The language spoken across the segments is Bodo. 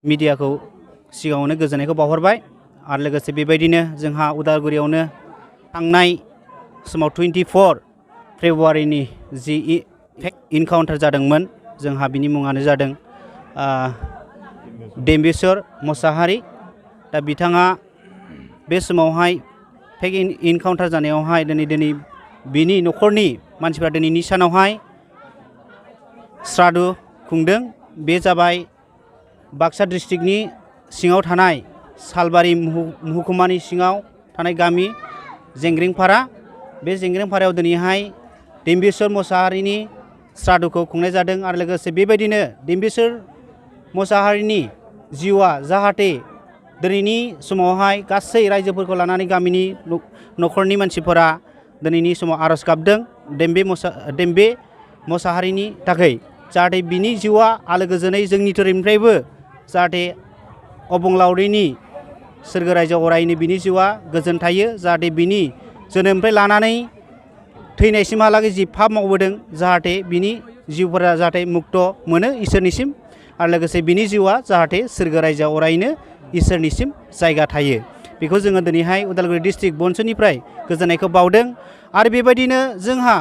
मिडियाखौ सिगाङावनो गोजोननायखौ बावहरबाय आरो लोगोसे बेबायदिनो जोंहा उदालगुरियावनो थांनाय समाव 24 फेब्रुवारिनि जि इनकाउन्टार जादोंमोन जोंहा बिनि मुङानो जादों देम्बेश्वर मोसाहारि। दा बिथाङा बे समावहाय फेक इनकाउन्टार जानायावहाय दिनै बिनि न'खरनि मानसिफ्रा दिनैनि सानावहाय श्राद्ध खुंदों। बे जाबाय बाक्सा डिस्ट्रिक्टनि सिङाव थानाय सालबारि महकुमानि सिङाव थानाय गामि जेंग्रेंपारा। बे जेंग्रेंपारायाव दिनैहाय देम्बेश्वर मोसाहारिनि श्राद्धखौ खुंनाय जादों आरो लोगोसे बेबायदिनो देम्बेश्वर मोसाहारिनि जिउआ जाहाथे दिनैनि समावहाय गासै रायजोफोरखौ लानानै गामिनि न'खरनि मानसिफोरा दिनैनि समाव आर'ज गाबदों देम्बे मोसाहारिनि थाखाय जाहाथे बिनि जिउआ आलो गोजोनै जोंनि धोरोमनिफ्रायबो जाहाथे अबंलावरिनि सोरगो रायजोआव अरायनो बिनि जिउआ गोजोन थायो। जाहाथे बिनि जोनोमनिफ्राय लानानै थैनायसिमहालागै जि पाप मावबोदों जाहाथे बिनि जिउफोरा जाहाथे मुक्त मोनो इसोरनिसिम आरो लोगोसे बिनि जिउआ जाहाथे सोरगो रायजोआव अरायनो इसोरनिसिम जायगा थायो। बेखौ जोङो दिनैहाय उदालगुरि डिस्ट्रिक्ट बनस'निफ्राय गोजोननायखौ बावदों। आरो बेबायदिनो जोंहा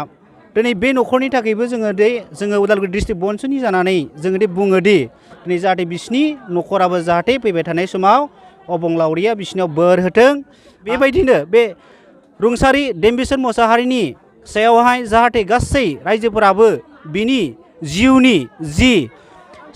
दिनै बे न'खरनि थाखायबो जोङो उदालगुरि डिस्ट्रिक्ट बनस'नि जानानै जोङो बुङो दि दिनै जाहाथे बिसिनि न'खराबो जाहाथे फैबाय थानाय समाव अबंलावरिया बिसिनाव बोर होथों। बेबायदिनो बे रुंसारि देम्बेश्वर मोसाहारिनि सायावहाय जाहाथे गासै रायजोफोराबो बिनि जिउनि जि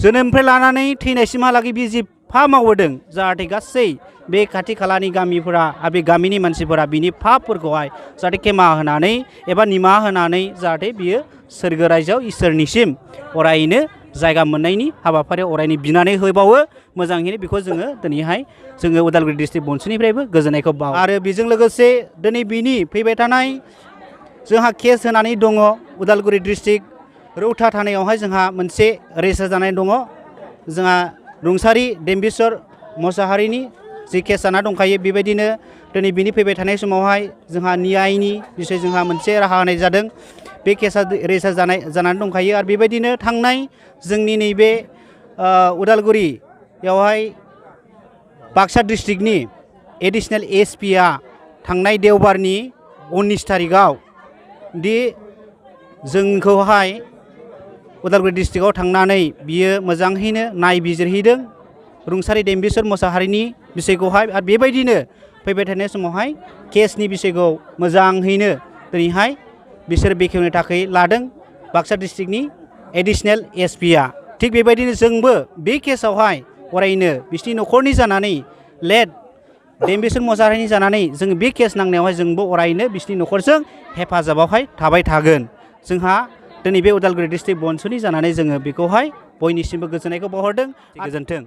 जोनोमनिफ्राय लानानै थैनायसिमहालागै बे जि पाप मावबोदों जाहाथे गासै बे खाथि खालानि गामिफोरा आरो बे गामिनि मानसिफोरा बिनि पापफोरखौहाय जाहाथे खेमा होनानै एबा निमाहा होनानै जाहाथे बियो सोरगो रायजोआव इसोरनिसिम अरायनो जायगा मोननायनि हाबाफारियाव अरायनो बिनानै होबावो मोजाङैनो। बेखौ जोङो दिनैहाय जोङो उदालगुरि डिस्ट्रिक्ट बनस'निफ्रायबो गोजोननायखौ बावो। आरो बेजों लोगोसे दिनै बिनि फैबाय थानाय जोंहा केस होनानै दङ उदालगुरि डिस्ट्रिक्ट रौता थानायावहाय जोंहा मोनसे रेजिस्टार जानाय दङ। जोंहा रुंसारि देम्बेश्वर मोसाहारिनि जि केस जाना दंखायो बेबायदिनो दिनै बिनि फैबाय थानाय समावहाय जोंहा न्यायनि बिसय जोंहा मोनसे राहा होनाय जादों। बे केसा रेजिस्टार जानानै दंखायो आरो बेबायदिनो थांनाय जोंनि नैबे उदालगुरियावहाय बाक्सा डिस्ट्रिक्टनि एडिशनेल एसपिआ थांनाय देवबारनि 19 थारिखआव दि जोंखौहाय उदालगुरि डिस्ट्रिक्टआव थांनानै बियो मोजाङैनो नायबिजिरहैदों रुंसारि देम्बेश्वर मोसाहारिनि बिसयखौहाय आरो बेबायदिनो फैबाय थानाय समावहाय केसनि बिसयखौ मोजाङैनो दिनैहाय बिसोर बेखेवनो थाखाय लादों बाक्सा डिस्ट्रिक्टनि एडिशनेल एसपिआ। थिग बेबायदिनो जोंबो बे केसआवहाय अरायनो बिसिनि न'खरनि जानानै लेट देम्बेश्वर मोसाहारिनि जानानै जों बे केस नांनायावहाय जोंबो अरायनो बिसिनि न'खरजों हेफाजाबावहाय थाबाय थागोन। जोंहा दिनै बे उदालगुरि डिस्ट्रिक्ट बनस'नि जानानै जोङो बेखौहाय बयनिसिमबो गोजोननायखौ बावहरदों। गोजोन्थों।